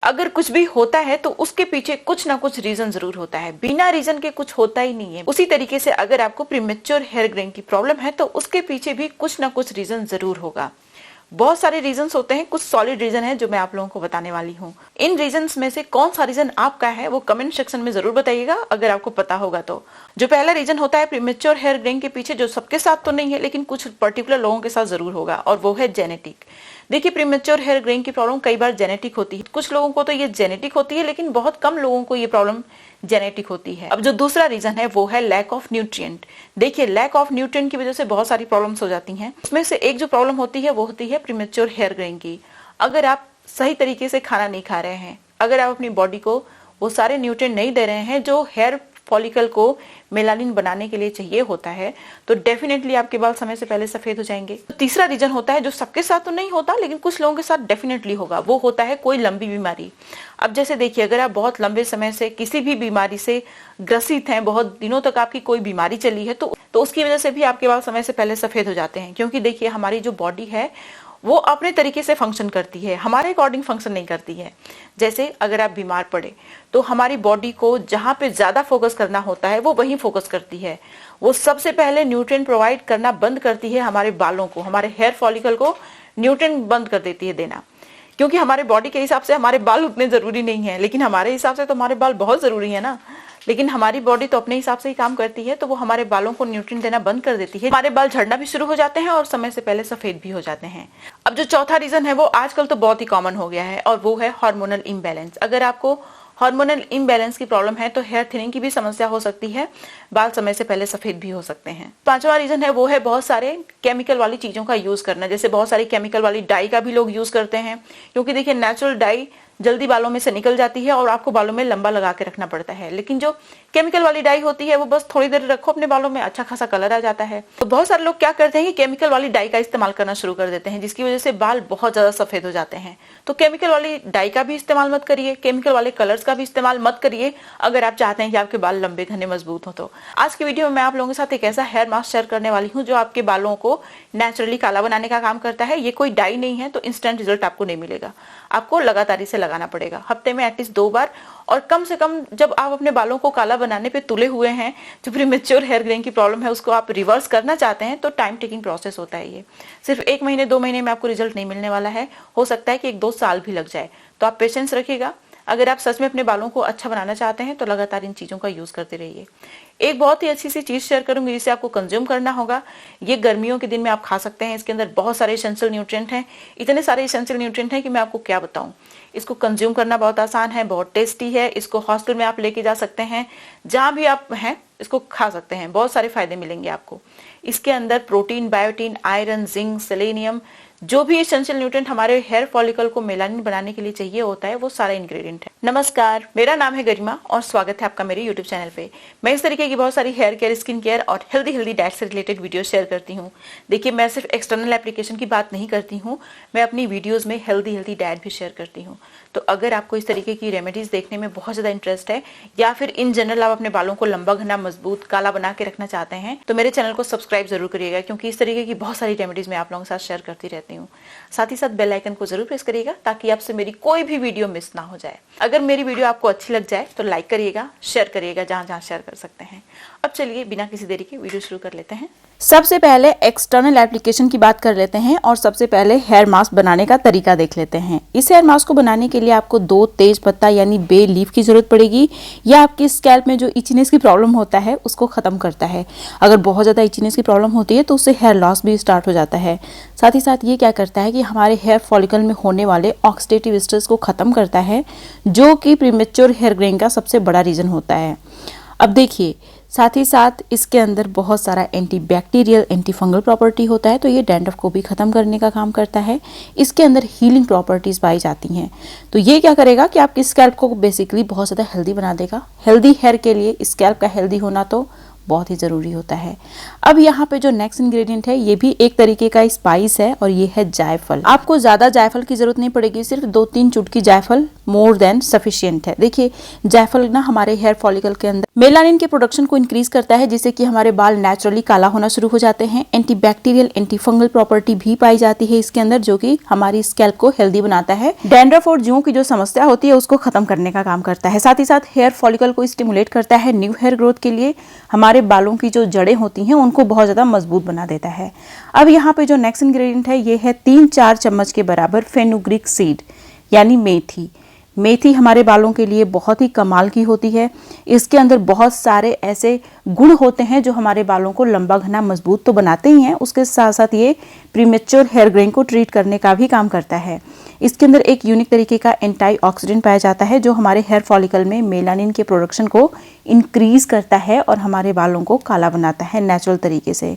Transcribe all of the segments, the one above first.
अगर कुछ भी होता है तो उसके पीछे कुछ ना कुछ रीजन जरूर होता है, बिना रीजन के कुछ होता ही नहीं है। उसी तरीके से अगर आपको प्रीमेच्योर हेयर ग्रेइंग की प्रॉब्लम है तो उसके पीछे भी कुछ ना कुछ रीजन जरूर होगा। बहुत सारे रीजंस होते हैं, कुछ सॉलिड रीजन है जो मैं आप लोगों को बताने वाली हूँ। इन रीजंस में से कौन सा रीजन आपका है वो कमेंट सेक्शन में जरूर बताइएगा अगर आपको पता होगा तो। जो पहला रीजन होता है प्रीमेच्योर हेयर ग्रेइंग के पीछे, जो सबके साथ तो नहीं है लेकिन कुछ पर्टिकुलर लोगों के साथ जरूर होगा, और वो है जेनेटिक। देखिए, प्रीमेच्योर हेयर ग्रेइंग की प्रॉब्लम कई बार जेनेटिक होती है। कुछ लोगों को तो ये जेनेटिक होती है लेकिन बहुत कम लोगों को ये प्रॉब्लम जेनेटिक होती है। अब जो दूसरा रीजन है वो है लैक ऑफ न्यूट्रिएंट। देखिए, लैक ऑफ न्यूट्रिएंट की वजह से बहुत सारी प्रॉब्लम्स हो जाती हैं। इसमें से एक जो प्रॉब्लम होती है वो होती है प्रीमेच्योर हेयर ग्रेइंग की। अगर आप सही तरीके से खाना नहीं खा रहे हैं, अगर आप अपनी बॉडी को वो सारे न्यूट्रिएंट नहीं दे रहे हैं जो हेयर फॉलिकल को मेलानिन बनाने के लिए चाहिए होता है, तो डेफिनेटली आपके बाल समय से पहले सफेद हो जाएंगे। तो तीसरा रीजन होता है जो सबके साथ तो नहीं होता लेकिन कुछ लोगों के साथ डेफिनेटली होगा, वो होता है कोई लंबी बीमारी। अब जैसे देखिए, अगर आप बहुत लंबे समय से किसी भी बीमारी से ग्रसित हैं, बहुत दिनों तक आपकी कोई बीमारी चली है, तो उसकी वजह से भी आपके बाल समय से पहले सफेद हो जाते हैं। क्योंकि देखिए, हमारी जो बॉडी है वो अपने तरीके से फंक्शन करती है, हमारे अकॉर्डिंग फंक्शन नहीं करती है। जैसे अगर आप बीमार पड़े तो हमारी बॉडी को जहां पे ज्यादा फोकस करना होता है वो वहीं फोकस करती है। वो सबसे पहले न्यूट्रिएंट प्रोवाइड करना बंद करती है हमारे बालों को, हमारे हेयर फॉलिकल को न्यूट्रिएंट बंद कर देती है देना। क्योंकि हमारे बॉडी के हिसाब से हमारे बाल उतने जरूरी नहीं है, लेकिन हमारे हिसाब से तो हमारे बाल बहुत जरूरी है ना। लेकिन हमारी बॉडी तो अपने हिसाब से ही काम करती है, तो वो हमारे बालों को न्यूट्रिएंट देना बंद कर देती है। हमारे बाल झड़ना भी शुरू हो जाते हैं और समय से पहले सफेद भी हो जाते हैं। अब जो चौथा रीजन है वो आजकल तो बहुत ही कॉमन हो गया है, और वो है हार्मोनल इम्बैलेंस। अगर आपको हार्मोनल इम्बैलेंस की प्रॉब्लम है तो हेयर थिनिंग की भी समस्या हो सकती है, बाल समय से पहले सफेद भी हो सकते हैं। पांचवा रीजन है वो है बहुत सारे केमिकल वाली चीजों का यूज करना। जैसे बहुत सारी केमिकल वाली डाई का भी लोग यूज करते हैं, क्योंकि देखिए, नेचुरल डाई जल्दी बालों में से निकल जाती है और आपको बालों में लंबा लगा के रखना पड़ता है। लेकिन जो केमिकल वाली डाई होती है वो बस थोड़ी देर रखो अपने बालों में, अच्छा खासा कलर आ जाता है। तो बहुत सारे लोग क्या करते हैं कि केमिकल वाली डाई का इस्तेमाल करना शुरू कर देते हैं, जिसकी वजह से बाल बहुत ज्यादा सफेद हो जाते हैं। तो केमिकल वाली डाई का भी इस्तेमाल मत करिए, केमिकल वाले कलर्स का भी इस्तेमाल मत करिए अगर आप चाहते हैं कि आपके बाल लंबे घने मजबूत हो। तो आज की वीडियो में मैं आप लोगों के साथ एक ऐसा हेयर मास्क शेयर करने वाली हूँ जो आपके बालों को नेचुरली काला बनाने का काम करता है। ये कोई डाई नहीं है, तो इंस्टेंट रिजल्ट आपको नहीं मिलेगा, आपको लगातार इसे लगाना पड़ेगा, हफ्ते में एटलीस्ट 2 बार। और कम से कम जब आप अपने बालों को काला बनाने पे तुले हुए हैं, जो प्रीमेच्योर हेयर ग्रेइंग की प्रॉब्लम है उसको आप रिवर्स करना चाहते हैं, तो टाइम टेकिंग प्रोसेस होता है। ये सिर्फ 1 महीने 2 महीने में आपको रिजल्ट नहीं मिलने वाला है, हो सकता है कि 1-2 साल भी लग जाए। तो आप पेशेंस रखिएगा। अगर आप सच में अपने बालों को अच्छा बनाना चाहते हैं तो लगातार इन चीजों का यूज करते रहिए। एक बहुत ही अच्छी सी चीज शेयर करूंगी जिसे आपको कंज्यूम करना होगा। ये गर्मियों के दिन में आप खा सकते हैं। इसके अंदर बहुत सारे एसेंशियल न्यूट्रिएंट हैं, इतने सारे एसेंशियल न्यूट्रिएंट हैं कि मैं आपको क्या बताऊं। इसको कंज्यूम करना बहुत आसान है, बहुत टेस्टी है। इसको हॉस्टल में आप लेके जा सकते हैं, जहां भी आप हैं इसको खा सकते हैं, बहुत सारे फायदे मिलेंगे आपको। इसके अंदर protein, biotin, iron, zinc, selenium, जो भी एसेंशियल न्यूट्रिएंट हमारे हेयर फॉलिकल को मेलानिन बनाने के लिए चाहिए होता है, वो सारा इंग्रेडिएंट है। नमस्कार, मेरा नाम है गरिमा और स्वागत है आपका मेरे यूट्यूब चैनल पे। मैं इस तरीके की बहुत सारी हेयर केयर, स्किन केयर और हेल्दी डाइट से रिलेटेड वीडियो शेयर करती हूँ। देखिए, मैं सिर्फ एक्सटर्नल एप्लीकेशन की बात नहीं करती हूँ, मैं अपनी वीडियोज में हेल्दी डाइट भी शेयर करती हूँ। तो अगर आपको इस तरीके की रेमेडीज देखने में बहुत ज्यादा इंटरेस्ट है, या फिर इन जनरल आप अपने बालों को लंबा, घना, मजबूत, काला बना के रखना चाहते हैं, तो मेरे चैनल को सब्सक्राइब जरूर करिएगा, क्योंकि इस तरीके की बहुत सारी रेमेडीज मैं आप लोगों के साथ शेयर करती रहती हूँ। साथ ही साथ बेल आइकन को जरूर प्रेस करिएगा ताकि आपसे मेरी कोई भी वीडियो मिस ना हो जाए। अगर मेरी वीडियो आपको अच्छी लग जाए तो लाइक करिएगा, शेयर करिएगा जहां जहां शेयर कर सकते हैं। अब चलिए बिना किसी देरी के वीडियो शुरू कर लेते हैं। सबसे पहले एक्सटर्नल एप्लीकेशन की बात कर लेते हैं और सबसे पहले हेयर मास्क बनाने का तरीका देख लेते हैं। इस हेयर मास्क को बनाने के लिए आपको 2 तेज पत्ता यानी बे लीफ की जरूरत पड़ेगी। यह आपकी स्कैल्प में जो इचीनेस की प्रॉब्लम होता है उसको खत्म करता है। अगर बहुत ज्यादा इचीनेस की प्रॉब्लम होती है तो उससे हेयर लॉस भी स्टार्ट हो जाता है। साथ ही साथ ये क्या करता है कि हमारे हेयर फॉलिकल में होने वाले ऑक्सीडेटिव स्ट्रेस को खत्म करता है, जो कि प्रीमेच्योर हेयर ग्रेइंग का सबसे बड़ा रीजन होता है। अब देखिए, साथ ही साथ इसके अंदर बहुत सारा एंटीबैक्टीरियल, एंटी फंगल प्रॉपर्टी होता है, तो ये डैंड्रफ को भी खत्म करने का काम करता है। इसके अंदर हीलिंग प्रॉपर्टीज पाई जाती हैं। तो ये क्या करेगा कि आपकी स्कैल्प को बेसिकली बहुत ज़्यादा हेल्दी बना देगा। हेल्दी हेयर के लिए स्कैल्प का हेल्दी होना तो बहुत ही ज़रूरी होता है। अब यहाँ पे जो नेक्स्ट इंग्रेडिएंट है ये भी एक तरीके का स्पाइस है और ये है जायफल। आपको ज़्यादा जायफल की ज़रूरत नहीं पड़ेगी, सिर्फ 2-3 चुटकी जायफल मोर देन सफिशिएंट है। देखिए जायफल ना हमारे हेयर फॉलिकल के अंदर मेलानिन के प्रोडक्शन को इंक्रीज करता है, जिससे कि हमारे बाल नेचुरली काला होना शुरू हो जाते हैं। एंटीबैक्टीरियल, एंटी फंगल प्रॉपर्टी भी पाई जाती है इसके अंदर, जो कि हमारी स्कैल्प को हेल्दी बनाता है। डैंड्रफ और जूं की जो समस्या होती है उसको खत्म करने का काम करता है। साथ ही साथ हेयर फॉलिकल को स्टिमुलेट करता है। न्यू हेयर ग्रोथ के लिए हमारे बालों की जो जड़ें होती हैं उनको बहुत ज्यादा मजबूत बना देता है। अब यहाँ पे जो नेक्स्ट इंग्रेडिएंट है ये है 3-4 चम्मच के बराबर फेनुग्रीक सीड यानी मेथी। मेथी हमारे बालों के लिए बहुत ही कमाल की होती है। इसके अंदर बहुत सारे ऐसे गुण होते हैं जो हमारे बालों को लंबा घना मजबूत तो बनाते ही हैं, उसके साथ साथ ये प्रीमेच्योर हेयर ग्रेइंग को ट्रीट करने का भी काम करता है। इसके अंदर एक यूनिक तरीके का एंटीऑक्सीडेंट पाया जाता है जो हमारे हेयर फॉलिकल में मेलानिन के प्रोडक्शन को इंक्रीज करता है और हमारे बालों को काला बनाता है नेचुरल तरीके से।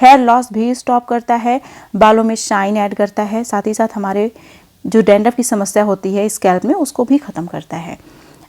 हेयर लॉस भी स्टॉप करता है, बालों में शाइन ऐड करता है, साथ ही साथ हमारे जो डैंड्रफ की समस्या होती है स्कैल्प में उसको भी खत्म करता है।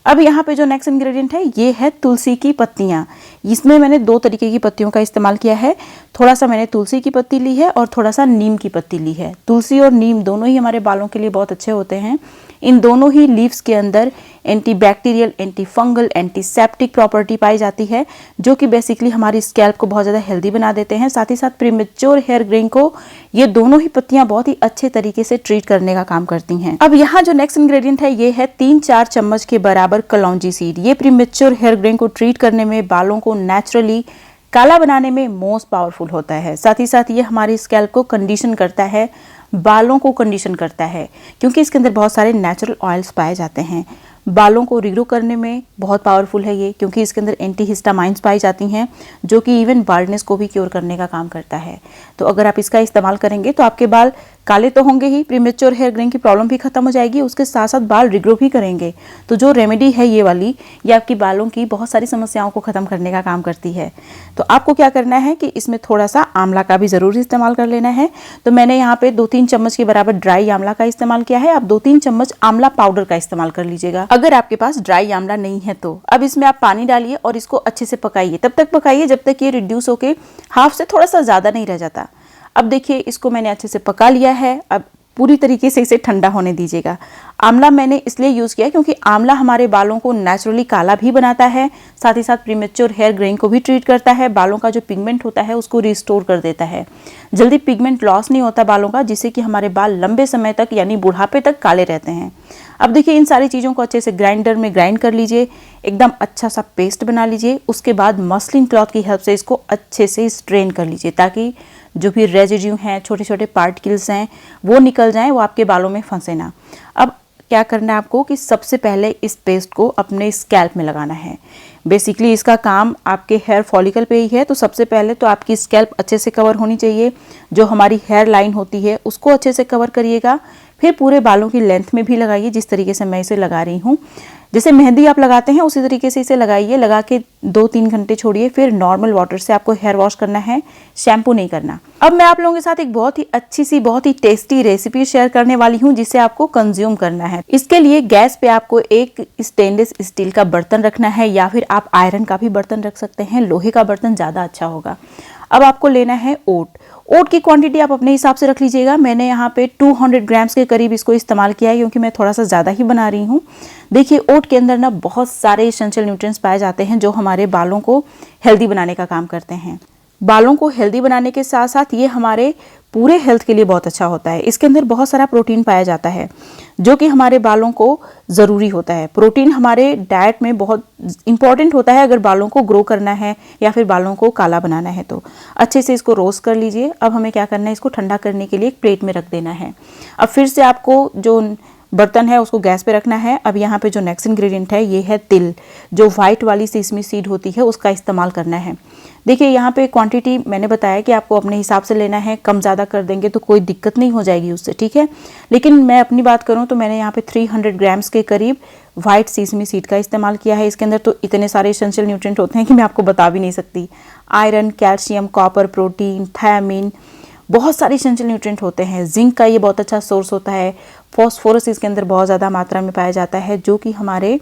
अब यहाँ पे जो नेक्स्ट इंग्रेडिएंट है ये है तुलसी की पत्तियाँ। इसमें मैंने 2 तरीके की पत्तियों का इस्तेमाल किया है। थोड़ा सा मैंने तुलसी की पत्ती ली है और थोड़ा सा नीम की पत्ती ली है। तुलसी और नीम दोनों ही हमारे बालों के लिए बहुत अच्छे होते हैं। इन दोनों ही लीव्स के अंदर antibacterial, anti fungal, antiseptic property पाई जाती है, जो कि बेसिकली हमारी स्कैल्प को बहुत ज़्यादा हेल्दी बना देते हैं। साथ ही साथ प्रीमेच्योर हेयर ग्रेइंग को ये दोनों ही पत्तियां बहुत ही अच्छे तरीके से ट्रीट करने का काम करती हैं। अब यहाँ जो नेक्स्ट इंग्रेडिएंट है ये है 3-4 चम्मच के बराबर कलौंजी सीड। ये प्रीमेच्योर हेयर ग्रेइंग को ट्रीट करने में, बालों को नेचुरली काला बनाने में मोस्ट पावरफुल होता है। साथ ही साथ ये हमारी स्कैल्प को कंडीशन करता है, बालों को कंडीशन करता है, क्योंकि इसके अंदर बहुत सारे नेचुरल ऑयल्स पाए जाते हैं। बालों को रिग्रो करने में बहुत पावरफुल है ये, क्योंकि इसके अंदर एंटीहिस्टामाइंस पाई जाती हैं जो कि इवन बाल्डनेस को भी क्योर करने का काम करता है। तो अगर आप इसका इस्तेमाल करेंगे तो आपके बाल काले तो होंगे ही, प्रीमेच्योर हेयर ग्रेइंग की प्रॉब्लम भी खत्म हो जाएगी, उसके साथ साथ बाल रिग्रो भी करेंगे। तो जो रेमेडी है ये वाली, ये आपकी बालों की बहुत सारी समस्याओं को खत्म करने का काम करती है। तो आपको क्या करना है कि इसमें थोड़ा सा आंवला का भी जरूर इस्तेमाल कर लेना है। तो मैंने यहाँ पे 2-3 चम्मच के बराबर ड्राई आंवला का इस्तेमाल किया है। आप 2-3 चम्मच आंवला पाउडर का इस्तेमाल कर लीजिएगा अगर आपके पास ड्राई आंवला नहीं है तो। अब इसमें आप पानी डालिए और इसको अच्छे से पकाइए। तब तक पकाइए जब तक ये रिड्यूस होके हाफ से थोड़ा सा ज्यादा नहीं रह जाता। अब देखिए इसको मैंने अच्छे से पका लिया है। अब पूरी तरीके से इसे ठंडा होने दीजिएगा। आंवला मैंने इसलिए यूज किया क्योंकि आंवला हमारे बालों को नेचुरली काला भी बनाता है, साथ ही साथ प्रीमेच्योर हेयर ग्रेइंग को भी ट्रीट करता है, बालों का जो पिगमेंट होता है उसको रिस्टोर कर देता है। जल्दी पिगमेंट लॉस नहीं होता बालों का, जिससे कि हमारे बाल लंबे समय तक यानी बुढ़ापे तक काले रहते हैं। अब देखिए इन सारी चीज़ों को अच्छे से ग्राइंडर में ग्राइंड कर लीजिए, एकदम अच्छा सा पेस्ट बना लीजिए। उसके बाद मसलिन क्लॉथ की हेल्प से इसको अच्छे से स्ट्रेन कर लीजिए, ताकि जो भी रेजिड्यू हैं, छोटे छोटे पार्टिकल्स हैं, वो निकल जाएं, वो आपके बालों में फंसे ना। अब क्या करना है आपको कि सबसे पहले इस पेस्ट को अपने स्कैल्प में लगाना है। बेसिकली इसका काम आपके हेयर फॉलिकल पे ही है। तो सबसे पहले तो आपकी स्कैल्प अच्छे से कवर होनी चाहिए। जो हमारी हेयर लाइन होती है उसको अच्छे से कवर करिएगा। फिर पूरे बालों की लेंथ में भी लगाइए, जिस तरीके से मैं इसे लगा रही हूँ। जैसे मेहंदी आप लगाते हैं उसी तरीके से इसे लगाइए। लगा के 2-3 घंटे छोड़िए, फिर नॉर्मल वाटर से आपको हेयर वॉश करना है, शैम्पू नहीं करना। अब मैं आप लोगों के साथ एक बहुत ही अच्छी सी, बहुत ही टेस्टी रेसिपी शेयर करने वाली हूँ, जिसे आपको कंज्यूम करना है। इसके लिए गैस पे आपको एक स्टेनलेस स्टील का बर्तन रखना है, या फिर आप आयरन का भी बर्तन रख सकते हैं। लोहे का बर्तन ज़्यादा अच्छा होगा। अब आपको लेना है ओट। ओट की क्वांटिटी आप अपने हिसाब से रख लीजिएगा। मैंने यहाँ पे 200 ग्राम्स के करीब इसको इस्तेमाल किया है, क्योंकि मैं थोड़ा सा ज़्यादा ही बना रही हूँ। देखिए ओट के अंदर ना बहुत सारे एसेंशियल न्यूट्रिएंट्स पाए जाते हैं जो हमारे बालों को हेल्दी बनाने का काम करते हैं। बालों को हेल्दी बनाने के साथ साथ ये हमारे पूरे हेल्थ के लिए बहुत अच्छा होता है। इसके अंदर बहुत सारा प्रोटीन पाया जाता है जो कि हमारे बालों को ज़रूरी होता है। प्रोटीन हमारे डाइट में बहुत इंपॉर्टेंट होता है अगर बालों को ग्रो करना है या फिर बालों को काला बनाना है। तो अच्छे से इसको रोस्ट कर लीजिए। अब हमें क्या करना है, इसको ठंडा करने के लिए एक प्लेट में रख देना है। अब फिर से आपको जो बर्तन है उसको गैस पे रखना है। अब यहाँ पे जो नेक्स्ट इंग्रेडिएंट है ये है तिल। जो वाइट वाली सेसमी सीड होती है उसका इस्तेमाल करना है। देखिए यहाँ पे क्वांटिटी मैंने बताया कि आपको अपने हिसाब से लेना है। कम ज़्यादा कर देंगे तो कोई दिक्कत नहीं हो जाएगी उससे, ठीक है। लेकिन मैं अपनी बात करूँ तो मैंने यहाँ पे 300 ग्राम्स के करीब वाइट सेसमी सीड का इस्तेमाल किया है। इसके अंदर तो इतने सारे एसेंशियल न्यूट्रिएंट होते हैं कि मैं आपको बता भी नहीं सकती। Iron, calcium, copper, protein, thiamine, बहुत सारे एसेंशियल न्यूट्रिएंट होते हैं। जिंक का ये बहुत अच्छा सोर्स होता है। फॉस्फोरस इसके अंदर बहुत ज़्यादा मात्रा में पाया जाता है, जो कि हमारे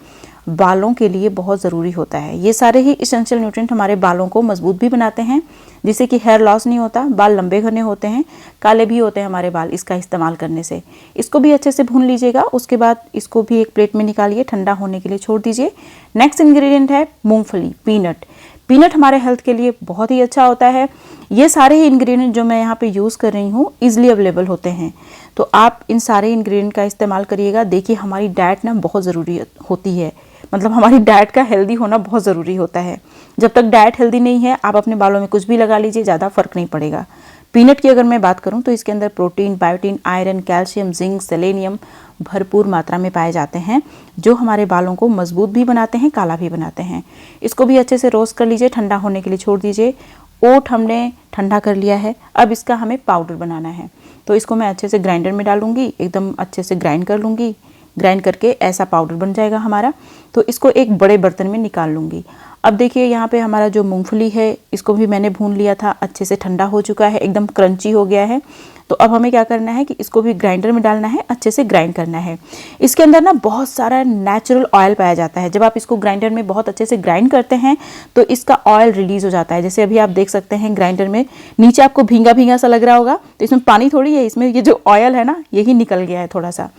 बालों के लिए बहुत ज़रूरी होता है। ये सारे ही इसेंशियल न्यूट्रिएंट हमारे बालों को मजबूत भी बनाते हैं, जिससे कि हेयर लॉस नहीं होता, बाल लंबे घने होते हैं, काले भी होते हैं हमारे बाल इसका इस्तेमाल करने से। इसको भी अच्छे से भून लीजिएगा। उसके बाद इसको भी एक प्लेट में निकालिए, ठंडा होने के लिए छोड़ दीजिए। नेक्स्ट इंग्रेडिएंट है मूंगफली, पीनट। पीनट हमारे हेल्थ के लिए बहुत ही अच्छा होता है। ये सारे ही इंग्रेडिएंट जो मैं यहाँ पे यूज़ कर रही हूँ ईजिली अवेलेबल होते हैं, तो आप इन सारे इंग्रेडिएंट का इस्तेमाल करिएगा। देखिए हमारी डाइट ना बहुत ज़रूरी होती है, मतलब हमारी डाइट का हेल्दी होना बहुत ज़रूरी होता है। जब तक डाइट हेल्दी नहीं है, आप अपने बालों में कुछ भी लगा लीजिए, ज़्यादा फर्क नहीं पड़ेगा। पीनट की अगर मैं बात करूं तो इसके अंदर protein, biotin, iron, calcium, zinc, selenium भरपूर मात्रा में पाए जाते हैं, जो हमारे बालों को मजबूत भी बनाते हैं, काला भी बनाते हैं। इसको भी अच्छे से रोस्ट कर लीजिए, ठंडा होने के लिए छोड़ दीजिए। ओट हमने ठंडा कर लिया है, अब इसका हमें पाउडर बनाना है। तो इसको मैं अच्छे से ग्राइंडर में डालूंगी, एकदम अच्छे से ग्राइंड कर लूँगी। ग्राइंड करके ऐसा पाउडर बन जाएगा हमारा। तो इसको एक बड़े बर्तन में निकाल लूँगी। अब देखिए यहाँ पे हमारा जो मूंगफली है, इसको भी मैंने भून लिया था, अच्छे से ठंडा हो चुका है, एकदम क्रंची हो गया है। तो अब हमें क्या करना है कि इसको भी ग्राइंडर में डालना है, अच्छे से ग्राइंड करना है। इसके अंदर ना बहुत सारा नेचुरल ऑयल पाया जाता है। जब आप इसको ग्राइंडर में बहुत अच्छे से ग्राइंड करते हैं तो इसका ऑयल रिलीज हो जाता है। जैसे अभी आप देख सकते हैं ग्राइंडर में नीचे आपको भींगा भींगा सा लग रहा होगा, तो इसमें पानी थोड़ी है, इसमें ये जो ऑयल है ना, यही निकल गया है थोड़ा सा।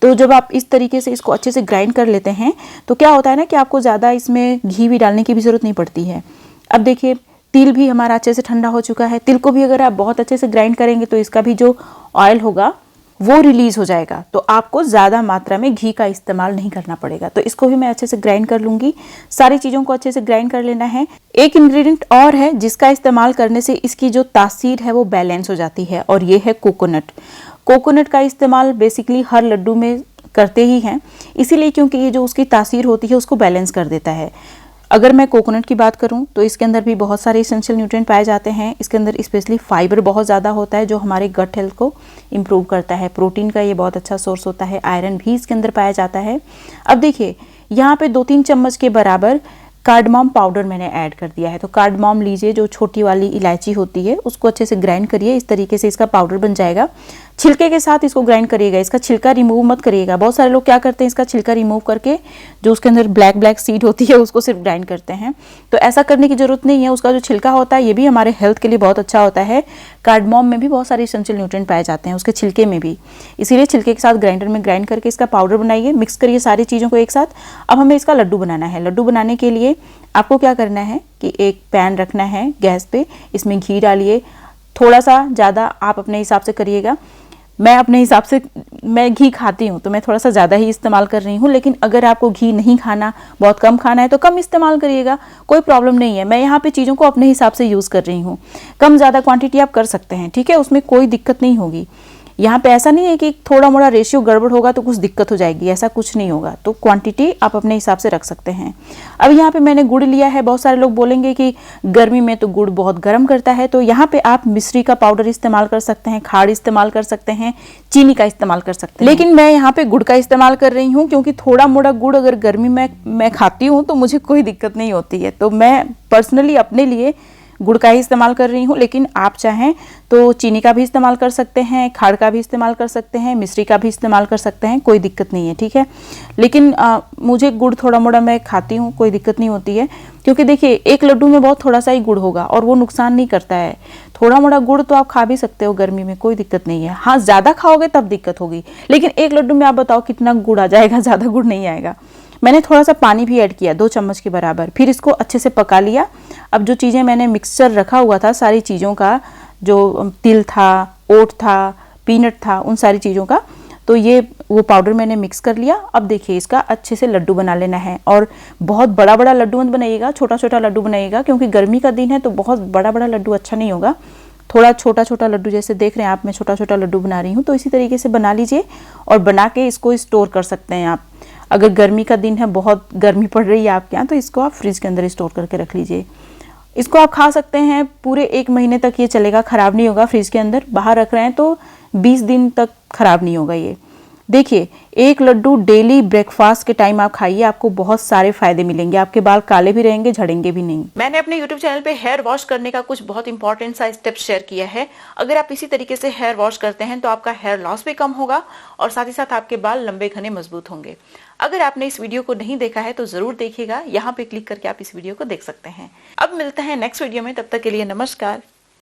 तो जब आप इस तरीके से इसको अच्छे से ग्राइंड कर लेते हैं तो क्या होता है ना कि आपको ज़्यादा इसमें घी भी डालने की भी ज़रूरत नहीं पड़ती है। अब देखिए तिल भी हमारा अच्छे से ठंडा हो चुका है। तिल को भी अगर आप बहुत अच्छे से ग्राइंड करेंगे तो इसका भी जो ऑयल होगा वो रिलीज हो जाएगा, तो आपको ज़्यादा मात्रा में घी का इस्तेमाल नहीं करना पड़ेगा। तो इसको भी मैं अच्छे से ग्राइंड कर लूँगी। सारी चीज़ों को अच्छे से ग्राइंड कर लेना है। एक इंग्रेडिएंट और है जिसका इस्तेमाल करने से इसकी जो तासीर है वो बैलेंस हो जाती है, और ये है कोकोनट। कोकोनट का इस्तेमाल बेसिकली हर लड्डू में करते ही हैं, इसीलिए क्योंकि ये जो उसकी तासीर होती है उसको बैलेंस कर देता है। अगर मैं कोकोनट की बात करूं तो इसके अंदर भी बहुत सारे एसेंशियल न्यूट्रिएंट पाए जाते हैं। इसके अंदर स्पेशली फाइबर बहुत ज़्यादा होता है जो हमारे गट हेल्थ को इम्प्रूव करता है। प्रोटीन का ये बहुत अच्छा सोर्स होता है। आयरन भी इसके अंदर पाया जाता है। अब देखिए यहाँ पे 2-3 चम्मच के बराबर कार्डमम पाउडर मैंने ऐड कर दिया है। तो कार्डमम लीजिए, जो छोटी वाली इलायची होती है, उसको अच्छे से ग्राइंड करिए। इस तरीके से इसका पाउडर बन जाएगा। छिलके के साथ इसको ग्राइंड करिएगा, इसका छिलका रिमूव मत करिएगा। बहुत सारे लोग क्या करते हैं, इसका छिलका रिमूव करके जो उसके अंदर ब्लैक ब्लैक सीड होती है उसको सिर्फ ग्राइंड करते हैं। तो ऐसा करने की जरूरत नहीं है। उसका जो छिलका होता है ये भी हमारे हेल्थ के लिए बहुत अच्छा होता है। कार्डमम में भी बहुत सारे एसेंशियल न्यूट्रिएंट पाए जाते हैं, उसके छिलके में भी। इसीलिए छिलके के साथ ग्राइंडर में ग्राइंड करके इसका पाउडर बनाइए, मिक्स करिए सारी चीज़ों को एक साथ। अब हमें इसका लड्डू बनाना है। लड्डू बनाने के लिए आपको क्या करना है कि एक पैन रखना है गैस पे, इसमें घी डालिए। थोड़ा सा ज़्यादा आप अपने हिसाब से करिएगा। मैं अपने हिसाब से, मैं घी खाती हूँ तो मैं थोड़ा सा ज़्यादा ही इस्तेमाल कर रही हूँ, लेकिन अगर आपको घी नहीं खाना, बहुत कम खाना है तो कम इस्तेमाल करिएगा, कोई प्रॉब्लम नहीं है। मैं यहाँ पे चीज़ों को अपने हिसाब से यूज़ कर रही हूँ। कम ज़्यादा क्वांटिटी आप कर सकते हैं, ठीक है, उसमें कोई दिक्कत नहीं होगी। यहाँ पे ऐसा नहीं है कि थोड़ा मोड़ा रेशियो गड़बड़ होगा तो कुछ दिक्कत हो जाएगी, ऐसा कुछ नहीं होगा। तो क्वांटिटी आप अपने हिसाब से रख सकते हैं। अब यहाँ पे मैंने गुड़ लिया है। बहुत सारे लोग बोलेंगे कि गर्मी में तो गुड़ बहुत गर्म करता है, तो यहाँ पे आप मिश्री का पाउडर इस्तेमाल कर सकते हैं, खाड़ इस्तेमाल कर सकते हैं, चीनी का इस्तेमाल कर सकते हैं। लेकिन मैं यहाँ पे गुड़ का इस्तेमाल कर रही हूँ, क्योंकि थोड़ा मोड़ा गुड़ अगर गर्मी में मैं खाती हूँ तो मुझे कोई दिक्कत नहीं होती है। तो मैं पर्सनली अपने लिए गुड़ का ही इस्तेमाल कर रही हूँ, लेकिन आप चाहें तो चीनी का भी इस्तेमाल कर सकते हैं, खाड़ का भी इस्तेमाल कर सकते हैं, मिश्री का भी इस्तेमाल कर सकते हैं, कोई दिक्कत नहीं है, ठीक है। लेकिन मुझे गुड़ थोड़ा मोड़ा मैं खाती हूँ, कोई दिक्कत नहीं होती है, क्योंकि देखिए एक लड्डू में बहुत थोड़ा सा ही गुड़ होगा और वो नुकसान नहीं करता है। थोड़ा मोड़ा गुड़ तो आप खा भी सकते हो गर्मी में, कोई दिक्कत नहीं है। हाँ, ज़्यादा खाओगे तब दिक्कत होगी, लेकिन एक लड्डू में आप बताओ कितना गुड़ आ जाएगा, ज़्यादा गुड़ नहीं आएगा। मैंने थोड़ा सा पानी भी ऐड किया 2 चम्मच के बराबर, फिर इसको अच्छे से पका लिया। अब जो चीज़ें मैंने मिक्सचर रखा हुआ था सारी चीज़ों का, जो तिल था, ओट था, पीनट था, उन सारी चीज़ों का, तो ये वो पाउडर मैंने मिक्स कर लिया। अब देखिए इसका अच्छे से लड्डू बना लेना है, और बहुत बड़ा बड़ा लड्डू मत बनाइएगा, छोटा छोटा लड्डू बनाइएगा, क्योंकि गर्मी का दिन है तो बहुत बड़ा बड़ा लड्डू अच्छा नहीं होगा। थोड़ा छोटा छोटा लड्डू, जैसे देख रहे हैं आप मैं छोटा छोटा लड्डू बना रही हूँ, तो इसी तरीके से बना लीजिए और बना के इसको स्टोर कर सकते हैं आप। अगर गर्मी का दिन है, बहुत गर्मी पड़ रही है आपके यहाँ, तो इसको आप फ्रिज के अंदर स्टोर करके रख लीजिए। इसको आप खा सकते हैं पूरे 1 महीने तक, ये चलेगा, ख़राब नहीं होगा। फ्रिज के अंदर बाहर रख रहे हैं तो 20 दिन तक ख़राब नहीं होगा ये। देखिए, एक लड्डू डेली ब्रेकफास्ट के टाइम आप खाइए, आपको बहुत सारे फायदे मिलेंगे। आपके बाल काले भी रहेंगे, झड़ेंगे भी नहीं। मैंने अपने YouTube चैनल पे हेयर वॉश करने का कुछ बहुत इंपॉर्टेंट सा स्टेप शेयर किया है। अगर आप इसी तरीके से हेयर वॉश करते हैं तो आपका हेयर लॉस भी कम होगा और साथ ही साथ आपके बाल लंबे घने मजबूत होंगे। अगर आपने इस वीडियो को नहीं देखा है तो जरूर देखिएगा, यहाँ पे क्लिक करके आप इस वीडियो को देख सकते हैं। अब मिलते हैं नेक्स्ट वीडियो में, तब तक के लिए नमस्कार।